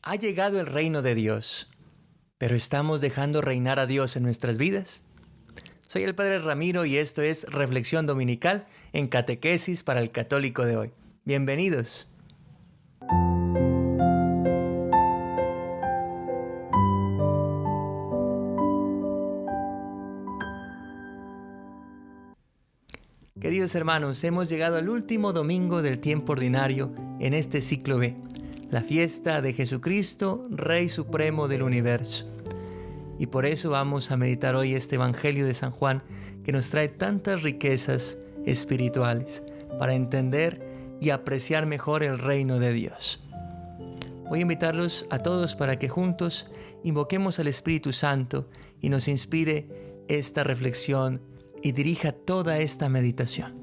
Ha llegado el reino de Dios, pero ¿estamos dejando reinar a Dios en nuestras vidas? Soy el Padre Ramiro y esto es Reflexión Dominical en Catequesis para el Católico de hoy. Bienvenidos. Queridos hermanos, hemos llegado al último domingo del tiempo ordinario en este ciclo B, la fiesta de Jesucristo, Rey Supremo del Universo. Y por eso vamos a meditar hoy este Evangelio de San Juan que nos trae tantas riquezas espirituales para entender y apreciar mejor el reino de Dios. Voy a invitarlos a todos para que juntos invoquemos al Espíritu Santo y nos inspire esta reflexión y dirija toda esta meditación.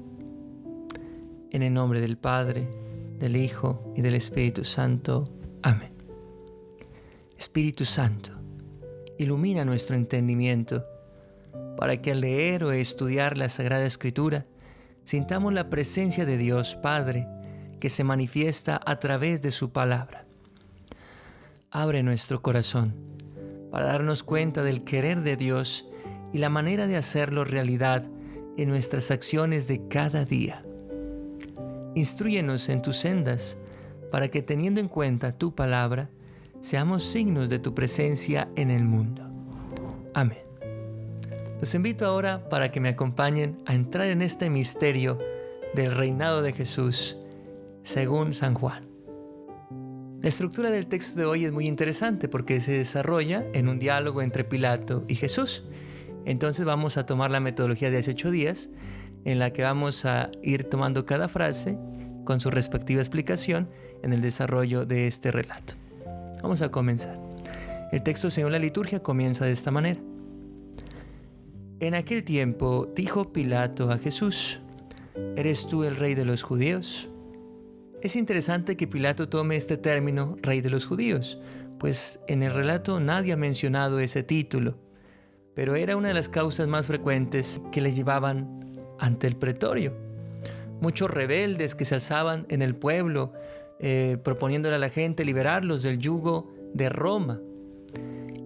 En el nombre del Padre, del Hijo y del Espíritu Santo. Amén. Espíritu Santo, ilumina nuestro entendimiento para que al leer o estudiar la Sagrada Escritura sintamos la presencia de Dios Padre que se manifiesta a través de su palabra. Abre nuestro corazón para darnos cuenta del querer de Dios y la manera de hacerlo realidad en nuestras acciones de cada día. Instrúyenos en tus sendas para que, teniendo en cuenta tu palabra, seamos signos de tu presencia en el mundo. Amén. Los invito ahora para que me acompañen a entrar en este misterio del reinado de Jesús según San Juan. La estructura del texto de hoy es muy interesante porque se desarrolla en un diálogo entre Pilato y Jesús. Entonces vamos a tomar la metodología de 18 días en la que vamos a ir tomando cada frase con su respectiva explicación en el desarrollo de este relato. Vamos a comenzar. El texto según la liturgia comienza de esta manera. En aquel tiempo dijo Pilato a Jesús: ¿Eres tú el rey de los judíos? Es interesante que Pilato tome este término, rey de los judíos, pues en el relato nadie ha mencionado ese título, pero era una de las causas más frecuentes que le llevaban ante el pretorio. Muchos rebeldes que se alzaban en el pueblo, proponiéndole a la gente liberarlos del yugo de Roma,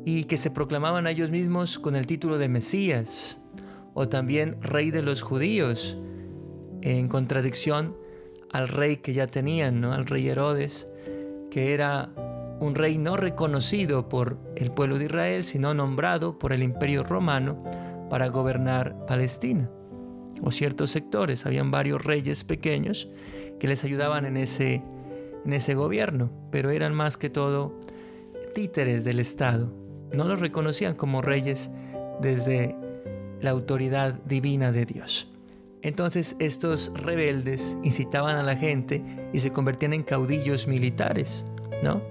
y que se proclamaban a ellos mismos con el título de Mesías, o también rey de los judíos, en contradicción al rey que ya tenían, ¿no? Al rey Herodes, que era un rey no reconocido por el pueblo de Israel, sino nombrado por el Imperio Romano para gobernar Palestina, o ciertos sectores. Habían varios reyes pequeños que les ayudaban en ese gobierno, pero eran más que todo títeres del Estado. No los reconocían como reyes desde la autoridad divina de Dios. Entonces estos rebeldes incitaban a la gente y se convertían en caudillos militares, ¿no?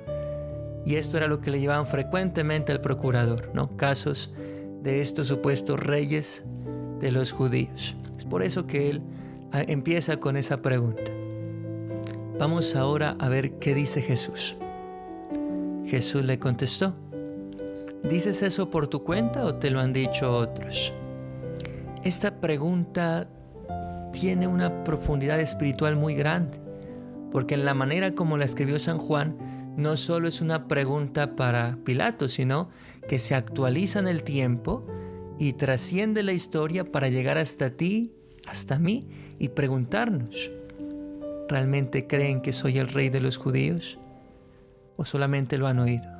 Y esto era lo que le llevaban frecuentemente al procurador, ¿no? Casos de estos supuestos reyes de los judíos. Es por eso que él empieza con esa pregunta. Vamos ahora a ver qué dice Jesús. Jesús le contestó: ¿dices eso por tu cuenta o te lo han dicho otros? Esta pregunta tiene una profundidad espiritual muy grande, porque en la manera como la escribió San Juan, no solo es una pregunta para Pilato, sino que se actualiza en el tiempo y trasciende la historia para llegar hasta ti, hasta mí, y preguntarnos: ¿realmente creen que soy el rey de los judíos? ¿O solamente lo han oído?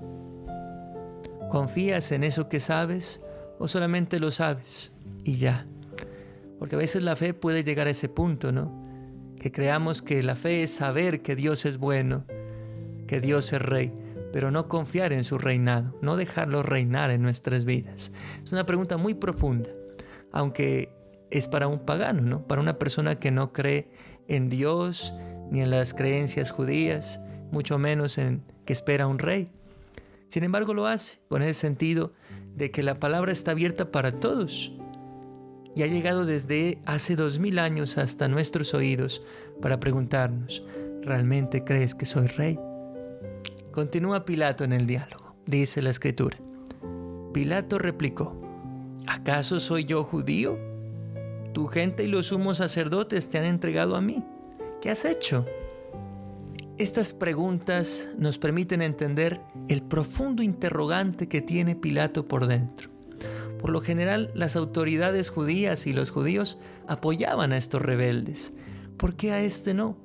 ¿Confías en eso que sabes o solamente lo sabes y ya? Porque a veces la fe puede llegar a ese punto, ¿no? Que creamos que la fe es saber que Dios es bueno, que Dios es rey, pero no confiar en su reinado, no dejarlo reinar en nuestras vidas. Es una pregunta muy profunda, aunque es para un pagano, ¿no? Para una persona que no cree en Dios ni en las creencias judías, mucho menos en que espera un rey. Sin embargo, lo hace con ese sentido de que la palabra está abierta para todos y ha llegado desde hace 2000 años hasta nuestros oídos para preguntarnos: ¿realmente crees que soy rey? Continúa Pilato en el diálogo. Dice la Escritura: Pilato replicó: ¿acaso soy yo judío? Tu gente y los sumos sacerdotes te han entregado a mí. ¿Qué has hecho? Estas preguntas nos permiten entender el profundo interrogante que tiene Pilato por dentro. Por lo general, las autoridades judías y los judíos apoyaban a estos rebeldes. ¿Por qué a este no?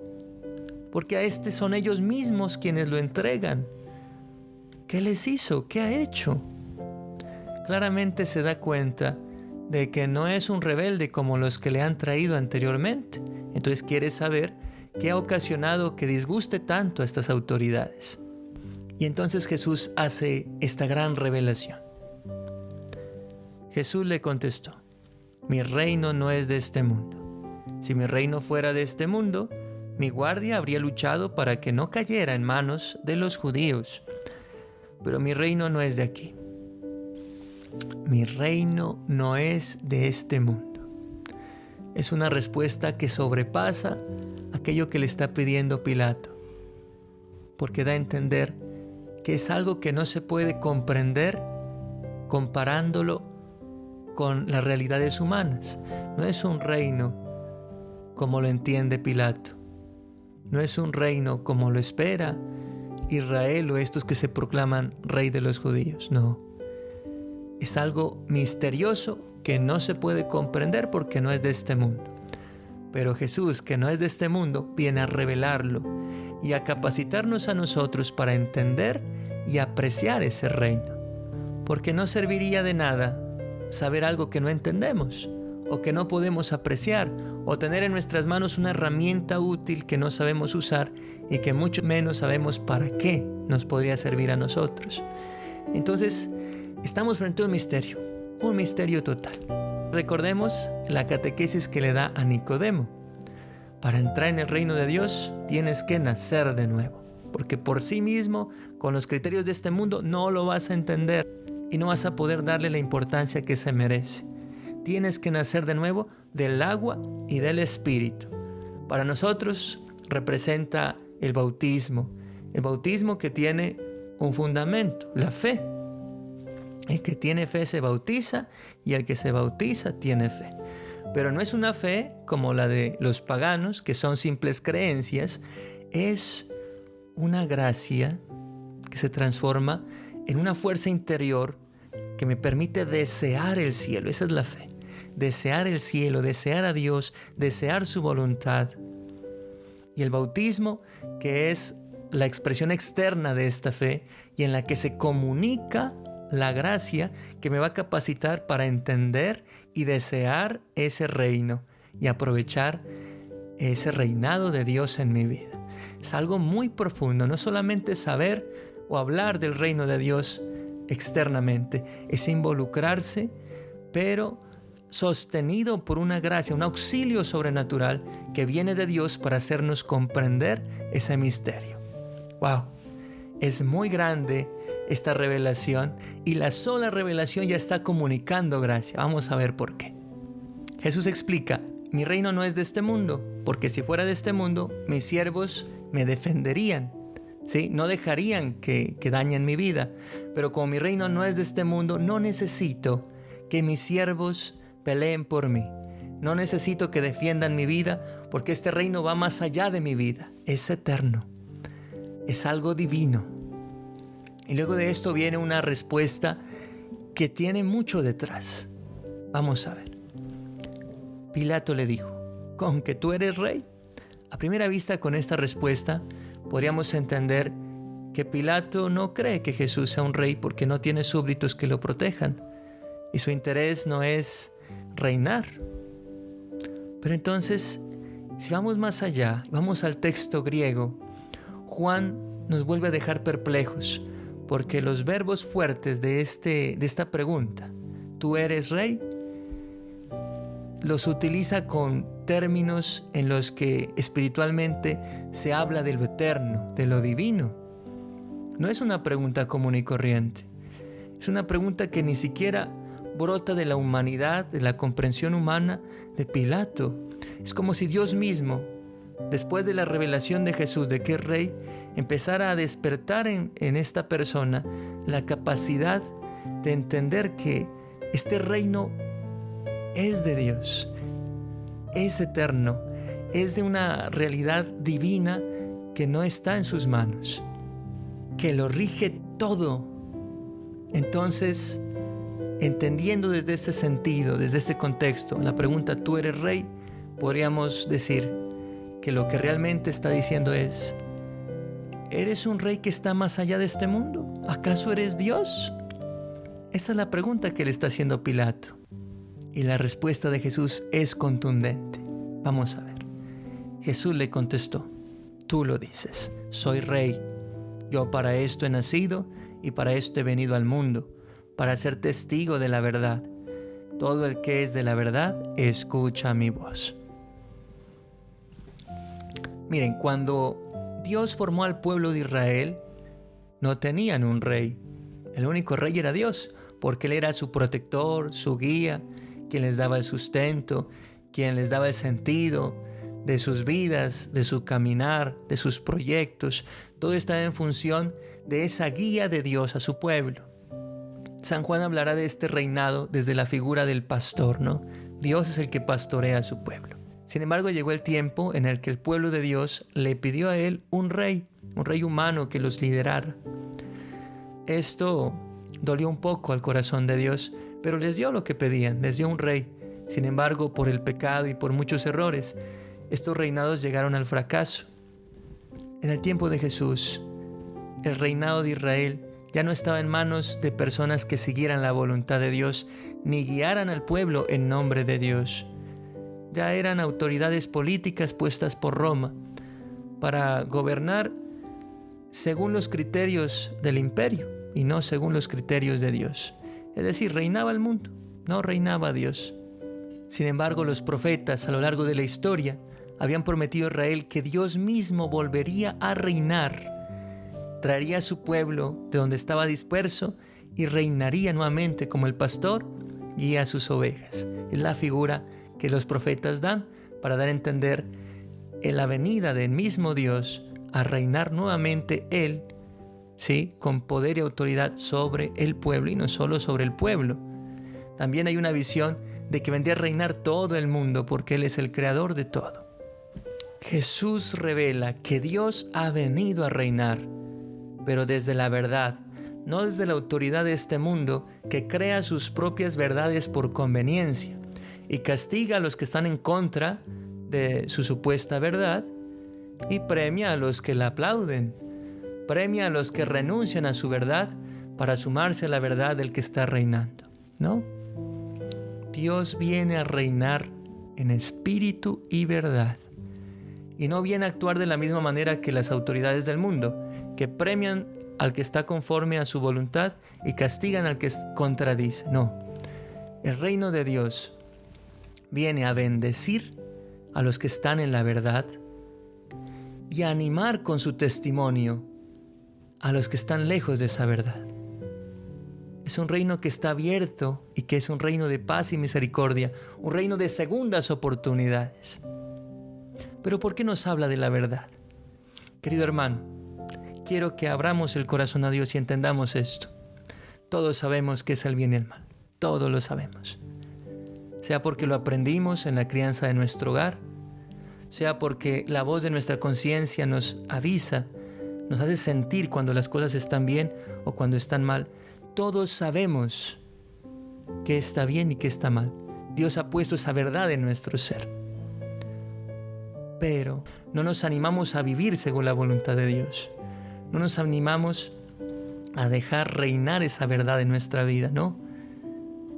Porque a este son ellos mismos quienes lo entregan. ¿Qué les hizo? ¿Qué ha hecho? Claramente se da cuenta de que no es un rebelde como los que le han traído anteriormente. Entonces quiere saber qué ha ocasionado que disguste tanto a estas autoridades. Y entonces Jesús hace esta gran revelación. Jesús le contestó: mi reino no es de este mundo. Si mi reino fuera de este mundo, mi guardia habría luchado para que no cayera en manos de los judíos. Pero mi reino no es de aquí. Mi reino no es de este mundo. Es una respuesta que sobrepasa aquello que le está pidiendo Pilato, porque da a entender que es algo que no se puede comprender comparándolo con las realidades humanas. No es un reino como lo entiende Pilato. No es un reino como lo espera Israel o estos que se proclaman rey de los judíos. No. Es algo misterioso que no se puede comprender porque no es de este mundo. Pero Jesús, que no es de este mundo, viene a revelarlo y a capacitarnos a nosotros para entender y apreciar ese reino. Porque no serviría de nada saber algo que no entendemos o que no podemos apreciar, o tener en nuestras manos una herramienta útil que no sabemos usar y que mucho menos sabemos para qué nos podría servir a nosotros. Entonces, estamos frente a un misterio total. Recordemos la catequesis que le da a Nicodemo. Para entrar en el reino de Dios tienes que nacer de nuevo, porque por sí mismo, con los criterios de este mundo, no lo vas a entender y no vas a poder darle la importancia que se merece. Tienes que nacer de nuevo del agua y del Espíritu. Para nosotros representa el bautismo que tiene un fundamento, la fe. El que tiene fe se bautiza y el que se bautiza tiene fe. Pero no es una fe como la de los paganos, que son simples creencias. Es una gracia que se transforma en una fuerza interior que me permite desear el cielo. Esa es la fe. Desear el cielo, desear a Dios, desear su voluntad. Y el bautismo, que es la expresión externa de esta fe y en la que se comunica la gracia que me va a capacitar para entender y desear ese reino y aprovechar ese reinado de Dios en mi vida. Es algo muy profundo, no solamente saber o hablar del reino de Dios externamente, es involucrarse, pero sostenido por una gracia, un auxilio sobrenatural que viene de Dios para hacernos comprender ese misterio. ¡Wow! Es muy grande esta revelación y la sola revelación ya está comunicando gracia. Vamos a ver por qué. Jesús explica: mi reino no es de este mundo, porque si fuera de este mundo, mis siervos me defenderían, ¿sí? No dejarían que dañen mi vida. Pero como mi reino no es de este mundo, no necesito que mis siervos peleen por mí. No necesito que defiendan mi vida, porque este reino va más allá de mi vida. Es eterno. Es algo divino. Y luego de esto viene una respuesta que tiene mucho detrás. Vamos a ver. Pilato le dijo: ¿con que tú eres rey? A primera vista, con esta respuesta, podríamos entender que Pilato no cree que Jesús sea un rey porque no tiene súbditos que lo protejan. Y su interés no es reinar. Pero entonces, si vamos más allá, vamos al texto griego, Juan nos vuelve a dejar perplejos, porque los verbos fuertes de esta pregunta, ¿tú eres rey?, los utiliza con términos en los que espiritualmente se habla de lo eterno, de lo divino. No es una pregunta común y corriente. Es una pregunta que ni siquiera brota de la humanidad, de la comprensión humana de Pilato. Es como si Dios mismo, después de la revelación de Jesús de que es rey, empezara a despertar en esta persona la capacidad de entender que este reino es de Dios, es eterno, es de una realidad divina que no está en sus manos, que lo rige todo. Entonces, entendiendo desde este sentido, desde este contexto, la pregunta ¿tú eres rey? Podríamos decir que lo que realmente está diciendo es: ¿eres un rey que está más allá de este mundo? ¿Acaso eres Dios? Esa es la pregunta que le está haciendo Pilato. Y la respuesta de Jesús es contundente. Vamos a ver. Jesús le contestó: tú lo dices, soy rey. Yo para esto he nacido y para esto he venido al mundo, para ser testigo de la verdad. Todo el que es de la verdad, escucha mi voz. Miren, cuando Dios formó al pueblo de Israel, no tenían un rey. El único rey era Dios, porque Él era su protector, su guía, quien les daba el sustento, quien les daba el sentido de sus vidas, de su caminar, de sus proyectos. Todo está en función de esa guía de Dios a su pueblo. San Juan hablará de este reinado desde la figura del pastor, ¿no? Dios es el que pastorea a su pueblo. Sin embargo, llegó el tiempo en el que el pueblo de Dios le pidió a Él un rey humano que los liderara. Esto dolió un poco al corazón de Dios, pero les dio lo que pedían, les dio un rey. Sin embargo, por el pecado y por muchos errores, estos reinados llegaron al fracaso. En el tiempo de Jesús, el reinado de Israel ya no estaba en manos de personas que siguieran la voluntad de Dios ni guiaran al pueblo en nombre de Dios. Ya eran autoridades políticas puestas por Roma para gobernar según los criterios del imperio y no según los criterios de Dios. Es decir, reinaba el mundo, no reinaba Dios. Sin embargo, los profetas a lo largo de la historia habían prometido a Israel que Dios mismo volvería a reinar. Traería a su pueblo de donde estaba disperso y reinaría nuevamente como el pastor guía a sus ovejas. Es la figura que los profetas dan para dar a entender en la venida del mismo Dios a reinar nuevamente Él, ¿sí?, con poder y autoridad sobre el pueblo, y no solo sobre el pueblo. También hay una visión de que vendría a reinar todo el mundo porque Él es el creador de todo. Jesús revela que Dios ha venido a reinar, pero desde la verdad, no desde la autoridad de este mundo que crea sus propias verdades por conveniencia y castiga a los que están en contra de su supuesta verdad y premia a los que la aplauden, premia a los que renuncian a su verdad para sumarse a la verdad del que está reinando, ¿no? Dios viene a reinar en espíritu y verdad, y no viene a actuar de la misma manera que las autoridades del mundo, que premian al que está conforme a su voluntad y castigan al que contradice. No, el reino de Dios viene a bendecir a los que están en la verdad y a animar con su testimonio a los que están lejos de esa verdad. Es un reino que está abierto y que es un reino de paz y misericordia, un reino de segundas oportunidades. Pero ¿por qué nos habla de la verdad? Querido hermano, quiero que abramos el corazón a Dios y entendamos esto. Todos sabemos qué es el bien y el mal, todos lo sabemos. Sea porque lo aprendimos en la crianza de nuestro hogar, sea porque la voz de nuestra conciencia nos avisa, nos hace sentir cuando las cosas están bien o cuando están mal. Todos sabemos qué está bien y qué está mal. Dios ha puesto esa verdad en nuestro ser. Pero no nos animamos a vivir según la voluntad de Dios. No nos animamos a dejar reinar esa verdad en nuestra vida, ¿no?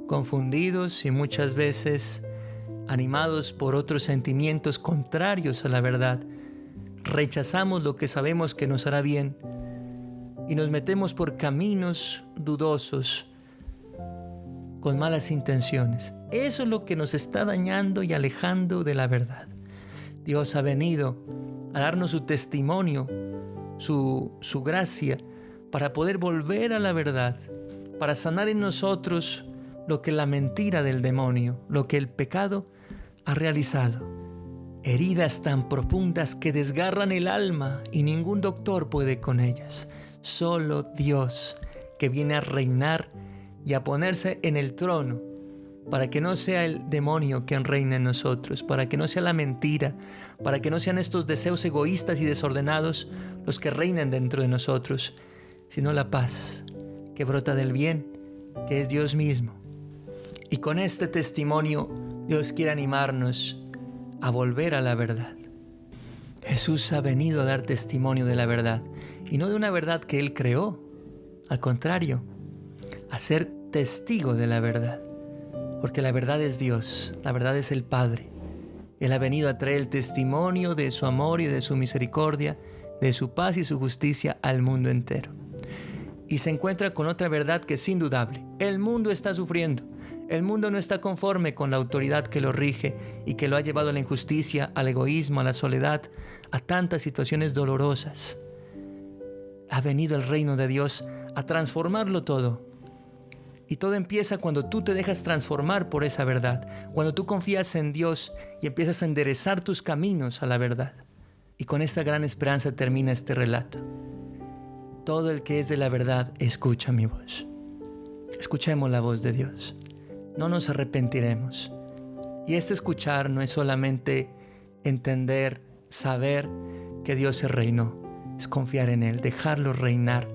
Confundidos y muchas veces animados por otros sentimientos contrarios a la verdad, rechazamos lo que sabemos que nos hará bien y nos metemos por caminos dudosos con malas intenciones. Eso es lo que nos está dañando y alejando de la verdad. Dios ha venido a darnos su testimonio, su gracia, para poder volver a la verdad, para sanar en nosotros lo que la mentira del demonio, lo que el pecado ha realizado. Heridas tan profundas que desgarran el alma y ningún doctor puede con ellas. Solo Dios, que viene a reinar y a ponerse en el trono para que no sea el demonio quien reine en nosotros, para que no sea la mentira, para que no sean estos deseos egoístas y desordenados los que reinen dentro de nosotros, sino la paz que brota del bien, que es Dios mismo. Y con este testimonio, Dios quiere animarnos a volver a la verdad. Jesús ha venido a dar testimonio de la verdad, y no de una verdad que Él creó, al contrario, a ser testigo de la verdad, porque la verdad es Dios, la verdad es el Padre. Él ha venido a traer el testimonio de su amor y de su misericordia, de su paz y su justicia al mundo entero. Y se encuentra con otra verdad que es indudable. El mundo está sufriendo. El mundo no está conforme con la autoridad que lo rige y que lo ha llevado a la injusticia, al egoísmo, a la soledad, a tantas situaciones dolorosas. Ha venido el reino de Dios a transformarlo todo. Y todo empieza cuando tú te dejas transformar por esa verdad, cuando tú confías en Dios y empiezas a enderezar tus caminos a la verdad. Y con esta gran esperanza termina este relato. Todo el que es de la verdad escucha mi voz. Escuchemos la voz de Dios. No nos arrepentiremos. Y este escuchar no es solamente entender, saber que Dios se reinó. Es confiar en Él, dejarlo reinar.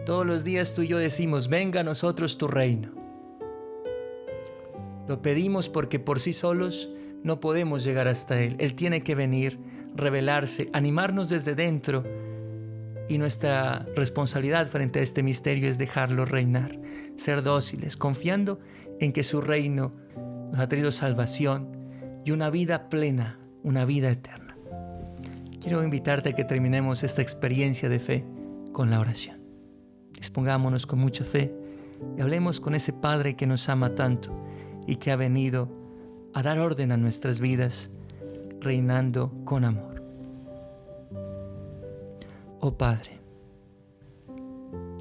Todos los días tú y yo decimos, venga a nosotros tu reino. Lo pedimos porque por sí solos no podemos llegar hasta Él. Él tiene que venir, revelarse, animarnos desde dentro. Y nuestra responsabilidad frente a este misterio es dejarlo reinar, ser dóciles, confiando en que su reino nos ha traído salvación y una vida plena, una vida eterna. Quiero invitarte a que terminemos esta experiencia de fe con la oración. Dispongámonos con mucha fe y hablemos con ese Padre que nos ama tanto y que ha venido a dar orden a nuestras vidas, reinando con amor. Oh Padre,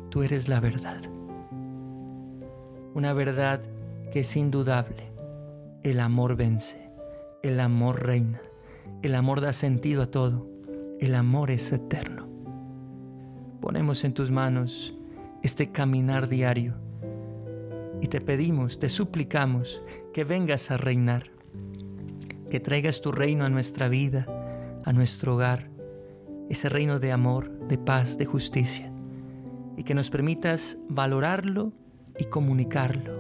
tú eres la verdad, una verdad que es indudable. El amor vence, el amor reina, el amor da sentido a todo, el amor es eterno. Ponemos en tus manos este caminar diario y te pedimos, te suplicamos que vengas a reinar, que traigas tu reino a nuestra vida, a nuestro hogar, ese reino de amor, de paz, de justicia, y que nos permitas valorarlo y comunicarlo.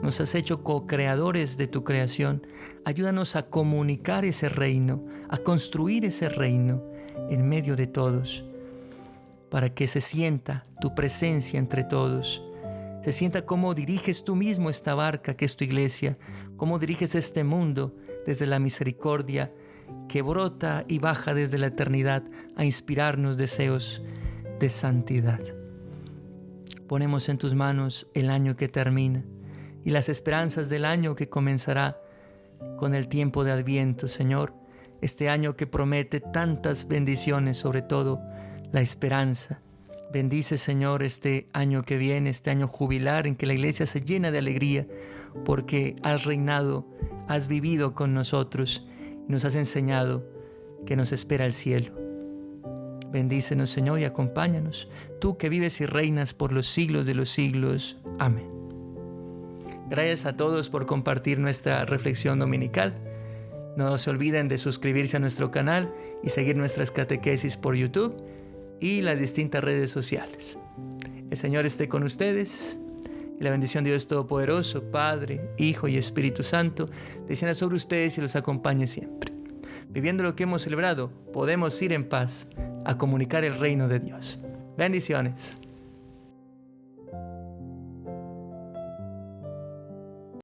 Nos has hecho co-creadores de tu creación. Ayúdanos a comunicar ese reino, a construir ese reino en medio de todos, para que se sienta tu presencia entre todos, se sienta cómo diriges tú mismo esta barca que es tu iglesia, cómo diriges este mundo desde la misericordia que brota y baja desde la eternidad a inspirarnos deseos de santidad. Ponemos en tus manos el año que termina y las esperanzas del año que comenzará con el tiempo de Adviento, Señor. Este año que promete tantas bendiciones, sobre todo la esperanza. Bendice, Señor, este año que viene, este año jubilar en que la iglesia se llena de alegría porque has reinado, has vivido con nosotros y nos has enseñado que nos espera el cielo. Bendícenos, Señor, y acompáñanos, tú que vives y reinas por los siglos de los siglos. Amén. Gracias a todos por compartir nuestra reflexión dominical. No se olviden de suscribirse a nuestro canal y seguir nuestras catequesis por YouTube y las distintas redes sociales. El Señor esté con ustedes y la bendición de Dios Todopoderoso, Padre, Hijo y Espíritu Santo, descienda sobre ustedes y los acompañe siempre. Viviendo lo que hemos celebrado, podemos ir en paz a comunicar el reino de Dios. Bendiciones.